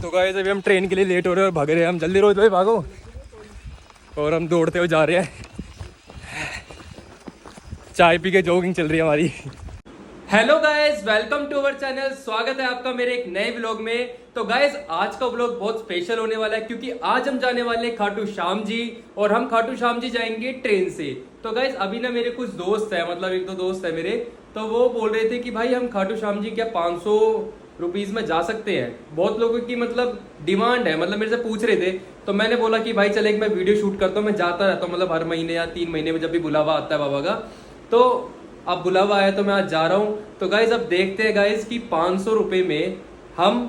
तो गाइस अभी हम ट्रेन के लिए लेट हो रहे हैं और भाग रहे हैं। हम जल्दी रोज भाई भागो। और हम दौड़ते हुए जा रहे हैं। चाय पी के जॉगिंग चल रही है हमारी। Hello guys, welcome to our channel. स्वागत है आपका मेरे एक नए व्लॉग में। तो गाइस आज का व्लॉग बहुत स्पेशल होने वाला है क्योंकि आज हम जाने वाले हैं खाटू श्याम जी। और हम खाटू श्याम जी जाएंगे ट्रेन से। तो गाइस अभी ना मेरे कुछ दोस्त है, मतलब एक दो दोस्त है मेरे, तो वो बोल रहे थे कि भाई हम खाटू श्याम जी क्या 500 रुपीज में जा सकते हैं। बहुत लोगों की मतलब डिमांड है, मतलब मेरे से पूछ रहे थे। तो मैंने बोला कि भाई चले मैं वीडियो शूट करता हूँ। मैं जाता रहता हूँ, मतलब हर महीने या 3 महीने में जब भी बुलावा आता है बाबा का। तो अब बुलावा आया तो मैं आज जा रहा हूँ। तो गाइज अब देखते हैं गाइज कि 500 रुपए में हम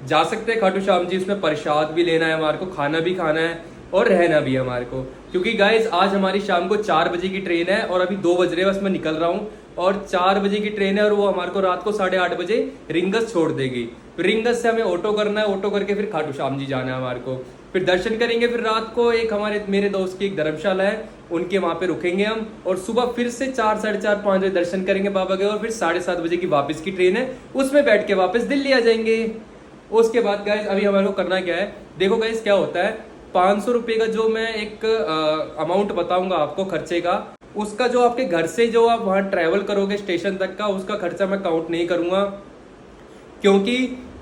जा सकते हैं खाटू श्याम जी। उसमें प्रसाद भी लेना है हमारे को, खाना भी खाना है और रहना भी है हमारे को। क्योंकि गाइज आज हमारी शाम को 4 बजे की ट्रेन है और अभी 2 बज रहे हैं, बस मैं निकल रहा हूँ। और 4 बजे की ट्रेन है और वो हमारे को रात को 8:30 बजे रिंगस छोड़ देगी। रिंगस से हमें ऑटो करना है, ऑटो करके फिर खाटू श्याम जी जाना है हमारे को। फिर दर्शन करेंगे। फिर रात को एक मेरे दोस्त की एक धर्मशाला है, उनके वहां पे रुकेंगे हम। और सुबह फिर से 4, 4:30, 5 बजे दर्शन करेंगे बाबा के। और फिर 7:30 बजे की वापस की ट्रेन है, उसमें बैठ के वापस दिल्ली आ जाएंगे। उसके बाद गाइज अभी हमारे को करना क्या है, देखो गाइज क्या होता है। 500 रुपये का जो मैं एक अमाउंट बताऊंगा आपको खर्चे का, उसका जो आपके घर से जो आप वहां ट्रेवल करोगे स्टेशन तक का, उसका खर्चा मैं काउंट नहीं करूंगा। क्योंकि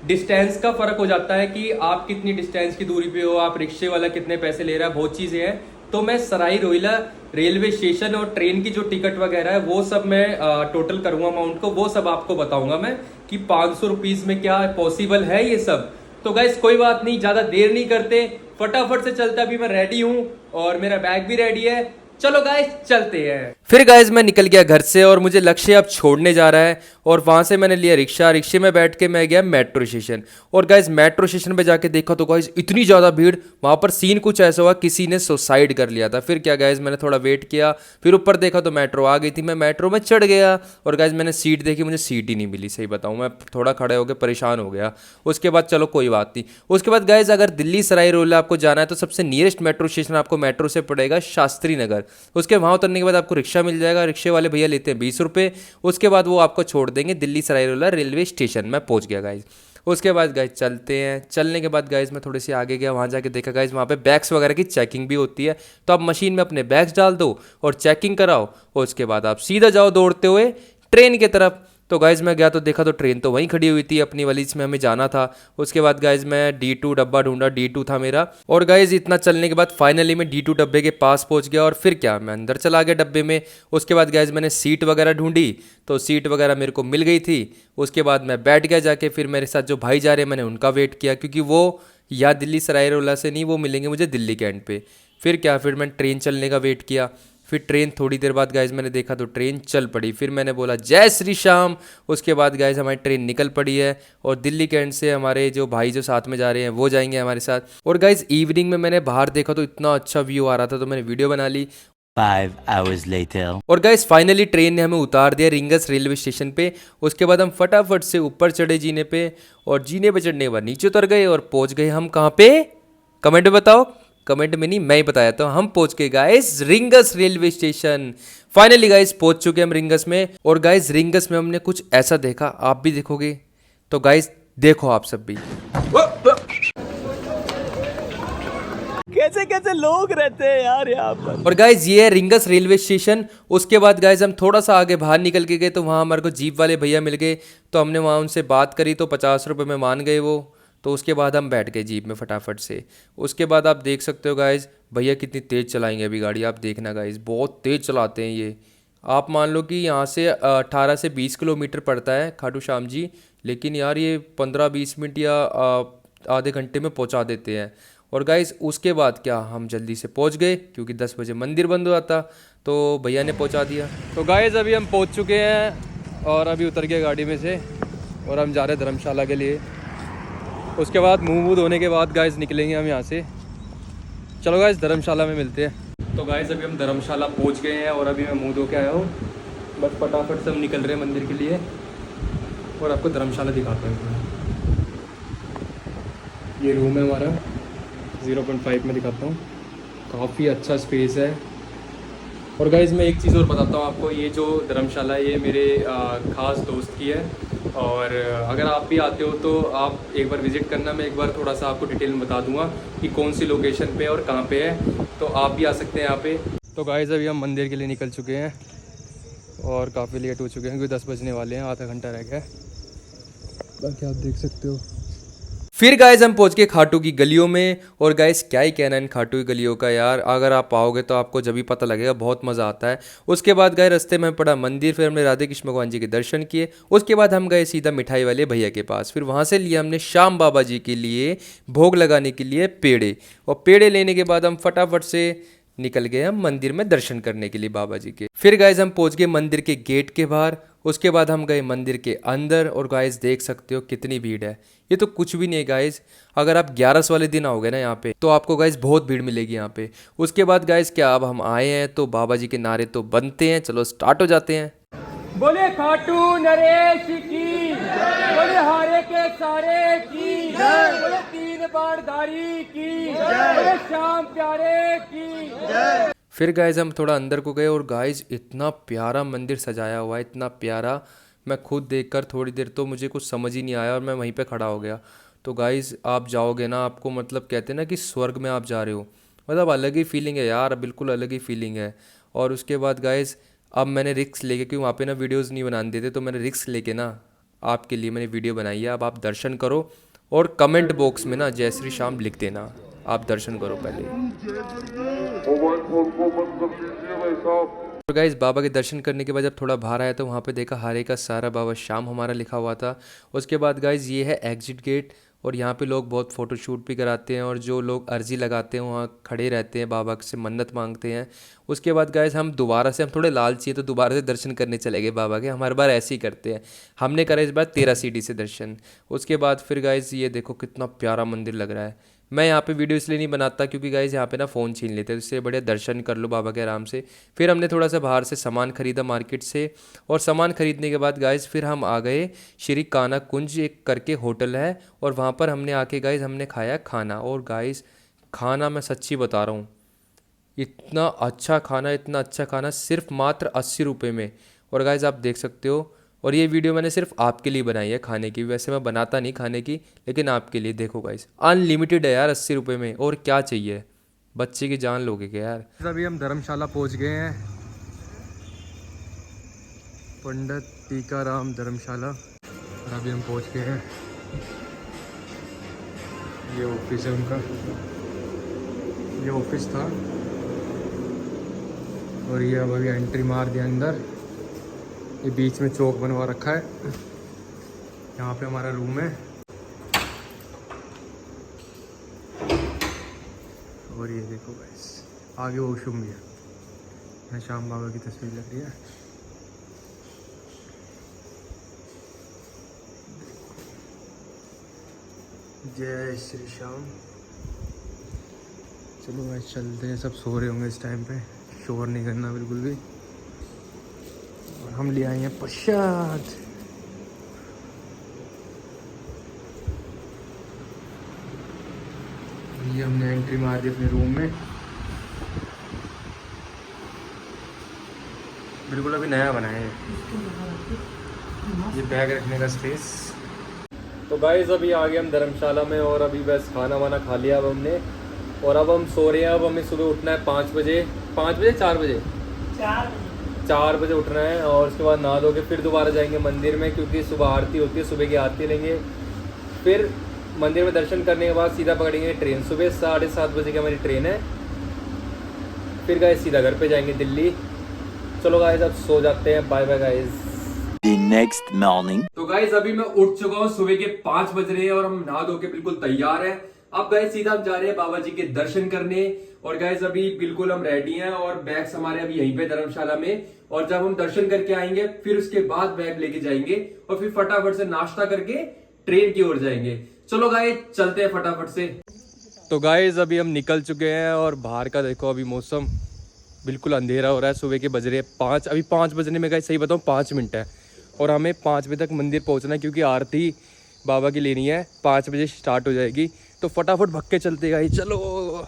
डिस्टेंस का फर्क हो जाता है कि आप कितनी डिस्टेंस की दूरी पे हो, आप रिक्शे वाला कितने पैसे ले रहा है, बहुत चीजें हैं। तो मैं सराई रोहिला रेलवे स्टेशन और ट्रेन की जो टिकट वगैरह है वो सब मैं टोटल करूंगा अमाउंट को, वो सब आपको बताऊंगा मैं कि 500 रुपीज में क्या पॉसिबल है ये सब। तो गाइस कोई बात नहीं, ज्यादा देर नहीं करते, फटाफट से चलते। अभी मैं रेडी हूँ और मेरा बैग भी रेडी है। चलो गाइस चलते हैं। फिर गाइस मैं निकल गया घर से और मुझे लक्ष्य अब छोड़ने जा रहा है। और वहां से मैंने लिया रिक्शा, रिक्शे में बैठ के मैं गया मेट्रो स्टेशन। और गाइस मेट्रो स्टेशन पे जाके देखा तो गाइस इतनी ज़्यादा भीड़, वहां पर सीन कुछ ऐसा हुआ किसी ने सुसाइड कर लिया था। फिर क्या गाइस मैंने थोड़ा वेट किया, फिर ऊपर देखा तो मेट्रो आ गई थी। मैं मेट्रो में चढ़ गया और गाइस मैंने सीट देखी, मुझे सीट ही नहीं मिली। सही बताऊँ मैं थोड़ा खड़े होकर परेशान हो गया। उसके बाद चलो कोई बात नहीं। उसके बाद गाइस अगर दिल्ली सराय रोहिल्ला आपको जाना है तो सबसे नियरेस्ट मेट्रो स्टेशन आपको मेट्रो से पड़ेगा शास्त्री नगर। उसके वहाँ उतरने के बाद आपको रिक्शा मिल जाएगा। रिक्शे वाले भैया लेते हैं 20 रुपये। उसके बाद वो आपको छोड़ देंगे दिल्ली सराय रोहिल्ला रेलवे स्टेशन। मैं पहुँच गया गाइज। उसके बाद गाइज चलते हैं। चलने के बाद गाइज मैं थोड़ी सी आगे गया, वहाँ जाके देखा गाइज वहाँ पे बैग्स वगैरह की चेकिंग भी होती है। तो आप मशीन में अपने बैग्स डाल दो और चेकिंग कराओ और उसके बाद आप सीधा जाओ दौड़ते हुए ट्रेन की तरफ। तो गाइज मैं गया तो देखा तो ट्रेन तो वहीं खड़ी हुई थी अपनी वाली जिसमें हमें जाना था। उसके बाद गाइज मैं D2 डब्बा ढूंढा, D2 था मेरा। और गाइज इतना चलने के बाद फाइनली मैं D2 डब्बे के पास पहुंच गया। और फिर क्या, मैं अंदर चला गया डब्बे में। उसके बाद गाइज मैंने सीट वगैरह ढूंढी तो सीट वगैरह मेरे को मिल गई थी। उसके बाद मैं बैठ गया जाके। फिर मेरे साथ जो भाई जा रहे हैं मैंने उनका वेट किया, क्योंकि वो या दिल्ली सराय रोहिल्ला से नहीं, वो मिलेंगे मुझे दिल्ली के एंड पे। फिर क्या, फिर मैंने ट्रेन चलने का वेट किया। फिर ट्रेन थोड़ी देर बाद गाइज मैंने देखा तो ट्रेन चल पड़ी। फिर मैंने बोला जय श्री श्याम। उसके बाद गाइज हमारी ट्रेन निकल पड़ी है और दिल्ली के एंड से हमारे जो भाई जो साथ में जा रहे हैं वो जाएंगे हमारे साथ। और गाइज इवनिंग में मैंने बाहर देखा तो इतना अच्छा व्यू आ रहा था तो मैंने वीडियो बना ली। 5 hours later. और गाइज फाइनली ट्रेन ने हमें उतार दिया रिंगस रेलवे स्टेशन पे। उसके बाद हम फटाफट से ऊपर चढ़े जीने पे और जीने पे चढ़ने के बाद नीचे उतर गए और पहुंच गए हम कहाँ पे, कमेंट में बताओ। कमेंट में नहीं, मैं ही बताया तो हम पहुंच गए guys rings railway station. Finally guys पहुंच चुके हम रिंगस में। और गाइस रिंगस में हमने कुछ ऐसा देखा, आप भी देखोगे तो गाइस देखो आप सब भी। कैसे कैसे लोग रहते हैं यार यहाँ पर। और गाइज ये है रिंगस रेलवे स्टेशन। उसके बाद गाइज हम थोड़ा सा आगे बाहर निकल के गए तो वहाँ हमारे को जीप वाले भैया मिल गए। तो हमने वहाँ उनसे बात करी तो 50 रुपये में मान गए वो। तो उसके बाद हम बैठ गए जीप में फटाफट से। उसके बाद आप देख सकते हो गाइज भैया कितनी तेज़ चलाएंगे अभी गाड़ी, आप देखना गाइज बहुत तेज़ चलाते हैं ये। आप मान लो कि यहाँ से 18 से 20 किलोमीटर पड़ता है खाटू श्याम जी, लेकिन यार ये 15-20 मिनट या आधे घंटे में पहुँचा देते हैं। और गाइज उसके बाद क्या, हम जल्दी से पहुँच गए क्योंकि 10 बजे मंदिर बंद हुआ था तो भैया ने पहुँचा दिया। तो गाइज अभी हम पहुँच चुके हैं और अभी उतर गए गाड़ी में से और हम जा रहे हैं धर्मशाला के लिए। उसके बाद मुँह धोने के बाद गाइस निकलेंगे हम यहाँ से। चलो गाइस धर्मशाला में मिलते हैं। तो गाइस अभी हम धर्मशाला पहुँच गए हैं और अभी मैं मुँह धो के आया हूँ। बस फटाफट से हम निकल रहे हैं मंदिर के लिए और आपको धर्मशाला दिखाता हूँ। ये रूम है हमारा, 0.5 में दिखाता हूँ। काफ़ी अच्छा स्पेस है। और गाइस मैं एक चीज़ और बताता हूँ आपको, ये जो धर्मशाला है ये मेरे ख़ास दोस्त की है। और अगर आप भी आते हो तो आप एक बार विज़िट करना। मैं एक बार थोड़ा सा आपको डिटेल में बता दूंगा कि कौन सी लोकेशन पे और कहाँ पे है, तो आप भी आ सकते हैं यहाँ पे। तो गाइस अभी हम मंदिर के लिए निकल चुके हैं और काफ़ी लेट हो चुके हैं क्योंकि 10 बजने वाले हैं, आधा घंटा रह गया है। बाकी आप देख सकते हो। फिर गाइस हम पहुंच गए खाटू की गलियों में। और गाइस क्या ही कहना इन खाटू की गलियों का यार, अगर आप आओगे तो आपको जब भी पता लगेगा, बहुत मज़ा आता है। उसके बाद गए रास्ते में पड़ा मंदिर, फिर हमने राधे कृष्ण भगवान जी के दर्शन किए। उसके बाद हम गए सीधा मिठाई वाले भैया के पास, फिर वहाँ से लिया हमने श्याम बाबा जी के लिए भोग लगाने के लिए पेड़े। और पेड़े लेने के बाद हम फटाफट से निकल गए हम मंदिर में दर्शन करने के लिए बाबा जी के। फिर गाइस हम पहुंच गए मंदिर के गेट के बाहर। उसके बाद हम गए मंदिर के अंदर और गाइस देख सकते हो कितनी भीड़ है। ये तो कुछ भी नहीं है गाइस, अगर आप 11 वाले दिन आओगे ना यहाँ पे तो आपको गाइस बहुत भीड़ मिलेगी यहाँ पे। उसके बाद गाइस क्या, अब हम आए हैं तो बाबा जी के नारे तो बनते हैं, चलो स्टार्ट हो जाते हैं। बोले खाटू नरेश की, बोले हारे के सारे की, बोले तीन बारदारी की, बोले श्याम प्यारे की। फिर गाइज हम थोड़ा अंदर को गए और गाइज इतना प्यारा मंदिर सजाया हुआ है, इतना प्यारा। मैं खुद देखकर थोड़ी देर तो मुझे कुछ समझ ही नहीं आया और मैं वहीं पे खड़ा हो गया। तो गाइज आप जाओगे ना, आपको मतलब कहते हैं ना कि स्वर्ग में आप जा रहे हो, मतलब अलग ही फीलिंग है यार, बिल्कुल अलग ही फीलिंग है। और उसके बाद गाइज अब मैंने रिस्क लेके, क्योंकि वहाँ पे ना वीडियोस नहीं बनाने देते, तो मैंने रिस्क लेके ना आपके लिए मैंने वीडियो बनाई है। अब आप दर्शन करो और कमेंट बॉक्स में ना जय श्री श्याम लिख देना। आप दर्शन करो पहले। तो गाइस बाबा के दर्शन करने के बाद जब थोड़ा बाहर आया तो वहाँ पे देखा हारे का सारा बाबा श्याम हमारा लिखा हुआ था। उसके बाद गाइस ये है एग्जिट गेट और यहाँ पे लोग बहुत फ़ोटो शूट भी कराते हैं और जो लोग अर्जी लगाते हैं वहाँ खड़े रहते हैं, बाबा से मन्नत मांगते हैं। उसके बाद गाइस हम थोड़े लालची है तो दोबारा से दर्शन करने चले गए बाबा के। हम हर बार ऐसे ही करते हैं, हमने करा इस बार 13 सीढ़ी से दर्शन। उसके बाद फिर गाइस ये देखो कितना प्यारा मंदिर लग रहा है। मैं यहाँ पे वीडियो इसलिए नहीं बनाता क्योंकि गाइस यहाँ पे ना फ़ोन छीन लेते हैं, तो इससे बढ़िया दर्शन कर लो बाबा के आराम से। फिर हमने थोड़ा सा बाहर से सामान खरीदा मार्केट से, और सामान खरीदने के बाद गाइस फिर हम आ गए श्री कान्हा कुंज एक करके होटल है, और वहाँ पर हमने आके गाइस हमने खाया खाना। और गाइस खाना मैं सच्ची बता रहा हूँ, इतना अच्छा खाना, इतना अच्छा खाना सिर्फ मात्र 80 रुपये में। और गाइस आप देख सकते हो, और ये वीडियो मैंने सिर्फ आपके लिए बनाई है खाने की, वैसे मैं बनाता नहीं खाने की, लेकिन आपके लिए। देखो गाइस अनलिमिटेड है यार 80 रुपये में, और क्या चाहिए, बच्चे की जान लोगे क्या यार। अभी हम धर्मशाला पहुंच गए हैं, पंडित टीकाराम धर्मशाला, और अभी हम पहुंच गए हैं। ये ऑफिस है उनका, ये ऑफिस था, और ये अब अभी एंट्री मार दिया अंदर। ये बीच में चौक बनवा रखा है, यहाँ पे हमारा रूम है। और ये देखो गाइस आगे वॉशरूम भी है, यहाँ श्याम बाबा की तस्वीर लग रही है। जय श्री श्याम। चलो गाइस चलते हैं, सब सो रहे होंगे इस टाइम पे, शोर नहीं करना बिल्कुल भी। और हम ले आए हैं प्रसाद। ये हमने एंट्री मार दी अपने रूम में, बिल्कुल अभी नया बना है ये बैग रखने का स्पेस। तो गाइस अभी आ गए हम धर्मशाला में, और अभी बस खाना वाना खा लिया अब हमने, और अब हम सो रहे हैं। अब हमें सुबह उठना है 5 बजे, 4 बजे उठना है। और उसके बाद नहा धो के फिर दोबारा जाएंगे मंदिर में, क्योंकि सुबह आरती होती है, सुबह की आरती लेंगे। फिर मंदिर में दर्शन करने के बाद सीधा पकड़ेंगे ट्रेन, सुबह 7:30 बजे की हमारी ट्रेन है। फिर गाइस सीधा घर पे जाएंगे दिल्ली। चलो गाइस अब सो जाते हैं, bye bye guys. The next morning. तो गाइस अभी मैं उठ चुका हूँ, सुबह के 5 बज रहे हैं और हम नहा धो के बिल्कुल तैयार हैं। अब गाइस सीधा हम जा रहे हैं बाबा जी के दर्शन करने। और गाइस अभी बिल्कुल हम रेडी हैं, और बैग्स हमारे अभी यहीं पे धर्मशाला में। और जब हम दर्शन करके आएंगे फिर उसके बाद बैग लेके जाएंगे, और फिर फटाफट से नाश्ता करके ट्रेन की ओर जाएंगे। चलो गाइस चलते हैं फटाफट से। तो गाइस अभी हम निकल चुके हैं, और बाहर का देखो अभी मौसम बिल्कुल अंधेरा हो रहा है। सुबह के बज रहे हैं 5, अभी 5 बजने में गाइस सही बताऊँ 5 मिनट है, और हमें 5 बजे तक मंदिर पहुंचना है, क्योंकि आरती बाबा की लेनी है, 5 बजे स्टार्ट हो जाएगी। तो फटाफट भग के चलते गाइस, चलो।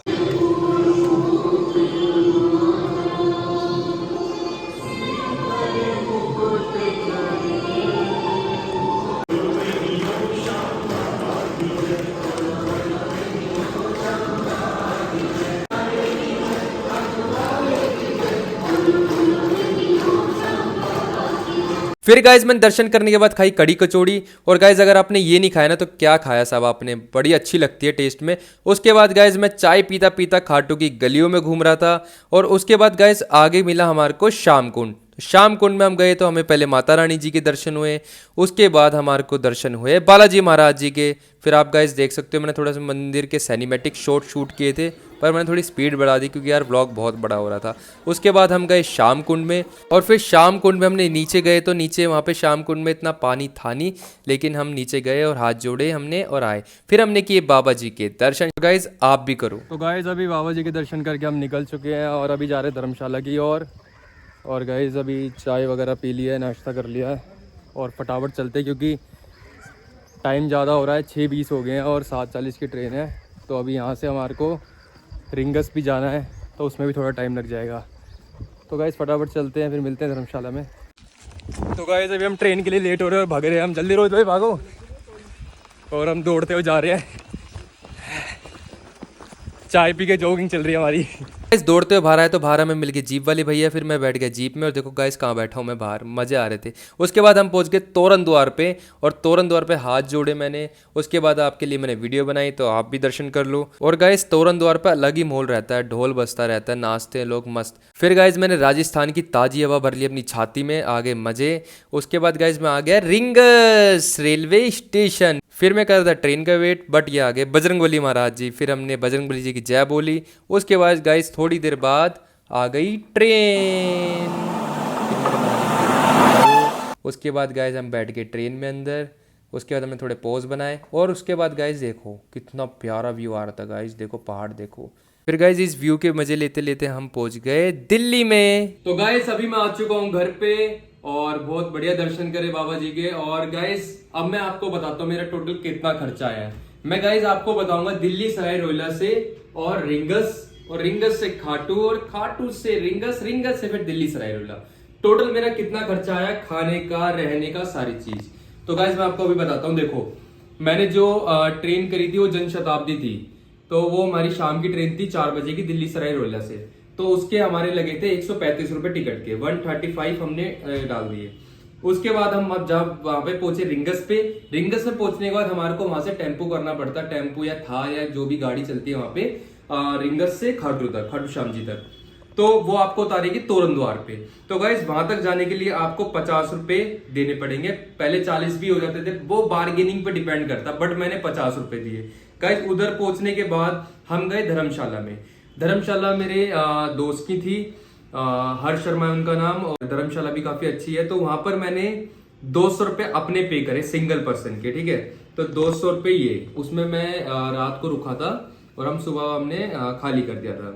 फिर गाइज मैंने दर्शन करने के बाद खाई कड़ी कचौड़ी। और गाइज अगर आपने ये नहीं खाया ना तो क्या खाया साहब आपने, बड़ी अच्छी लगती है टेस्ट में। उसके बाद गाइज मैं चाय पीता पीता खाटू की गलियों में घूम रहा था। और उसके बाद गाइज आगे मिला हमारे को श्याम कुंड। श्याम कुंड में हम गए तो हमें पहले माता रानी जी के दर्शन हुए, उसके बाद हमारे को दर्शन हुए बालाजी महाराज जी के। फिर आप गाइज देख सकते हो मैंने थोड़ा सा मंदिर के सिनेमैटिक शॉट शूट किए थे, पर मैंने थोड़ी स्पीड बढ़ा दी क्योंकि यार व्लॉग बहुत बड़ा हो रहा था। उसके बाद हम गए श्याम कुंड में, और फिर श्याम कुंड में हमने नीचे गए तो नीचे वहाँ पे श्याम कुंड में इतना पानी था नहीं, लेकिन हम नीचे गए और हाथ जोड़े हमने और आए। फिर हमने किए बाबा जी के दर्शन। गाइज आप भी करो। तो गाइज अभी बाबा जी के दर्शन करके हम निकल चुके हैं और अभी जा रहे हैं धर्मशाला की ओर। और गाइज अभी चाय वगैरह पी लिया है, नाश्ता कर लिया है और फटाफट चलते क्योंकि टाइम ज़्यादा हो रहा है, 6:20 हो गए हैं और 7:40 की ट्रेन है। तो अभी यहाँ से हमारे को रिंगस भी जाना है तो उसमें भी थोड़ा टाइम लग जाएगा। तो गाइज फटाफट चलते हैं, फिर मिलते हैं धर्मशाला में। तो गाइज अभी हम ट्रेन के लिए लेट हो रहे हैं और भाग रहे हैं हम, जल्दी रोज भाई भागो। और हम दौड़ते हुए जा रहे हैं, चाय पी के जॉगिंग चल रही है हमारी। गाइस दौड़ते हुए बाहर आए तो बाहर हमें मिल गए जीप वाले भैया, फिर मैं बैठ गया जीप में और देखो गाइस कहाँ बैठा हूँ मैं बाहर, मजे आ रहे थे। उसके बाद हम पहुँच गए तोरण द्वार पे और तोरण द्वार पे हाथ जोड़े मैंने। उसके बाद आपके लिए मैंने वीडियो बनाई तो आप भी दर्शन कर लो। और गाइस तोरण द्वार पे अलग ही माहौल रहता है, ढोल बजता रहता है, नाचते हैं लोग मस्त। फिर गाइस मैंने राजस्थान की ताजी हवा भर ली अपनी छाती में, आगे मजे। उसके बाद गाइस मैं आ गया रिंगस रेलवे स्टेशन। फिर मैं कर रहा था ट्रेन का वेट, बट ये आ गए बजरंगबली महाराज जी। फिर हमने बजरंगबली जी की जय बोली। उसके बाद गाइस थोड़ी देर बाद आ गई ट्रेन। उसके बाद गाइस हम बैठ गए ट्रेन में अंदर। उसके बाद हमने थोड़े पोज बनाए और उसके बाद गाइस देखो कितना प्यारा व्यू आ रहा था गाइस, देखो पहाड़ देखो। फिर गाइस इस व्यू के मजे लेते लेते हम पहुंच गए दिल्ली में। तो गाइस अभी मैं आ चुका हूँ घर पे और बहुत बढ़िया दर्शन करे बाबा जी के। और गाइस अब मैं आपको बताता हूँ मेरा टोटल कितना खर्चा आया है। मैं गाइस आपको बताऊंगा दिल्ली सराय रोहिल्ला से और रिंगस से खाटू और खाटू से रिंगस, रिंगस से फिर दिल्ली सराय रोहिल्ला। टोटल मेरा कितना खर्चा आया खाने का, रहने का, सारी चीज। तो गाइस मैं आपको अभी बताता हूँ। देखो मैंने जो ट्रेन करी थी वो जनशताब्दी थी, तो वो हमारी शाम की ट्रेन थी 4 बजे की दिल्ली सराय रोहिल्ला से। तो उसके हमारे लगे थे 135 रुपए टिकट के, 135 हमने डाल दिए। उसके बाद हम जब वहां पे पहुंचे रिंगस में पहुंचने के बाद हमारे को वहां से टेम्पो करना पड़ता, टेम्पो या थार या जो भी गाड़ी चलती है वहां पे रिंगस से खाटू तक, खाटू श्याम जी तक। तो वो आपको उतारेगी तोरण द्वार पे। तो गाइस वहां तक जाने के लिए आपको 50 रुपए देने पड़ेंगे। पहले 40 भी हो जाते थे, वो बार्गेनिंग पे डिपेंड करता, बट मैंने 50 रुपए दिए। गाइस उधर पहुंचने के बाद हम गए धर्मशाला में। धर्मशाला मेरे दोस्त की थी, हर्ष शर्मा है उनका नाम, और धर्मशाला भी काफी अच्छी है। तो वहां पर मैंने 200 रुपए अपने पे करे सिंगल पर्सन के, ठीक है। तो 200 रुपए ये, उसमें मैं रात को रुका था और हम सुबह हमने खाली कर दिया था,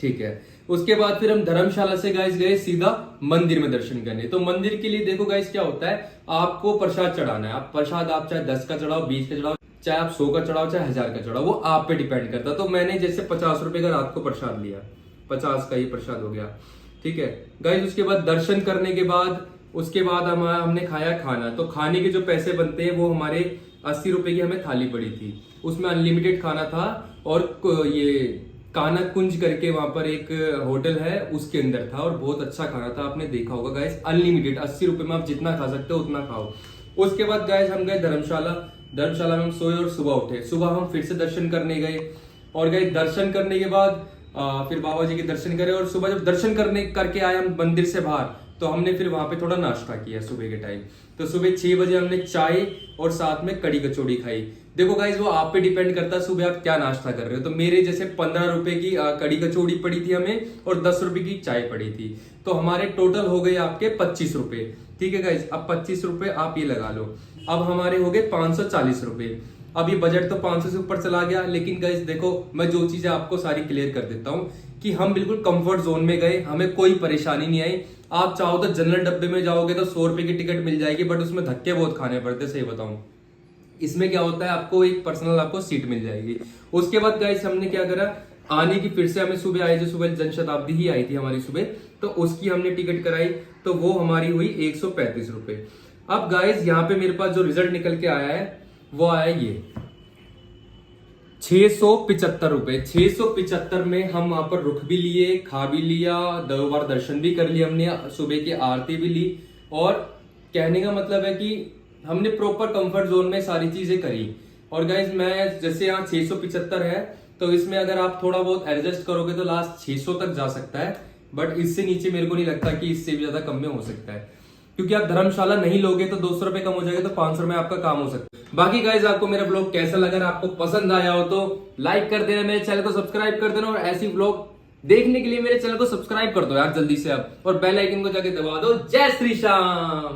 ठीक है। उसके बाद फिर हम धर्मशाला से गाइस गए सीधा मंदिर में दर्शन करने। तो मंदिर के लिए देखो गाइस क्या होता है, आपको प्रसाद चढ़ाना है। आप प्रसाद आप चाहे 10 का चढ़ाओ, 20 का चढ़ाओ, चाहे आप 100 का चढ़ाओ, चाहे 1000 का चढ़ाओ, वो आप पे डिपेंड करता है। तो मैंने जैसे 50 रुपए का रात को प्रसाद लिया, 50 का ही प्रसाद हो गया, ठीक है गाइस। उसके बाद दर्शन करने के बाद उसके बाद हमने खाया खाना। तो खाने के जो पैसे बनते हैं वो हमारे 80 रुपए की हमें थाली पड़ी थी। उसमें अनलिमिटेड खाना था और ये काना कुंज करके वहां पर एक होटल है उसके अंदर था और बहुत अच्छा खाना था, आपने देखा होगा गाइस। अनलिमिटेड 80 रुपए में आप जितना खा सकते हो उतना खाओ। उसके बाद गाइस हम गए धर्मशाला में हम सोए और सुबह उठे। सुबह हम फिर से दर्शन करने गए और गए दर्शन करने के बाद फिर बाबा जी के दर्शन करे। और सुबह जब दर्शन करके आए हम मंदिर से बाहर, तो हमने फिर वहां पे थोड़ा नाश्ता किया सुबह के टाइम। तो सुबह 6 बजे हमने चाय और साथ में कड़ी कचौड़ी खाई। देखो गाइज वो आप पे डिपेंड करता है सुबह आप क्या नाश्ता कर रहे हो। तो मेरे जैसे 15 रुपए की कड़ी कचौड़ी पड़ी थी हमें और 10 रुपए की चाय पड़ी थी। तो हमारे टोटल हो गए आपके 25 रुपए, ठीक है गाइज। अब 25 रुपए आप ये लगा लो, अब हमारे हो गए 540 रुपए। अब ये बजट तो 500 से ऊपर चला गया, लेकिन गाइज देखो मैं जो चीजें आपको सारी क्लियर कर देता हूँ कि हम बिल्कुल कंफर्ट जोन में गए, हमें कोई परेशानी नहीं आई। आप चाहो तो जनरल डब्बे में जाओगे तो 100 रुपए की टिकट मिल जाएगी, बट उसमें धक्के बहुत खाने पड़ते, सही बताऊं। इसमें क्या होता है, आपको एक पर्सनल आपको सीट मिल जाएगी। उसके बाद गाइस हमने क्या करा, आने की फिर से हमें सुबह आई, जो सुबह जनशताब्दी ही आई थी हमारी सुबह, तो उसकी हमने टिकट कराई। तो वो हमारी हुई 135 रुपए। अब गाइस यहाँ पे मेरे पास जो रिजल्ट निकल के आया है वो आया ये 675 रुपए। 675 में हम वहां पर रुक भी लिए, खा भी लिया, 2 बार दर्शन भी कर लिया हमने, सुबह की आरती भी ली और कहने का मतलब है कि हमने प्रॉपर कंफर्ट जोन में सारी चीजें करी। और गाइज मैं जैसे यहाँ 675 है, तो इसमें अगर आप थोड़ा बहुत एडजस्ट करोगे तो लास्ट 600 तक जा सकता है, बट इससे नीचे मेरे को नहीं लगता कि इससे भी ज्यादा कम में हो सकता है, क्योंकि आप धर्मशाला नहीं लोगे तो 200 रुपए कम हो जाएगा, तो 500 में आपका काम हो सकता है। बाकी गाइज आपको मेरा ब्लॉग कैसा लगा, अगर आपको पसंद आया हो तो लाइक कर देना, मेरे चैनल को सब्सक्राइब कर देना, और ऐसी ब्लॉग देखने के लिए मेरे चैनल को सब्सक्राइब कर दो यार जल्दी से आप, और बेल आइकन को जाके दबा दो। जय श्री श्याम।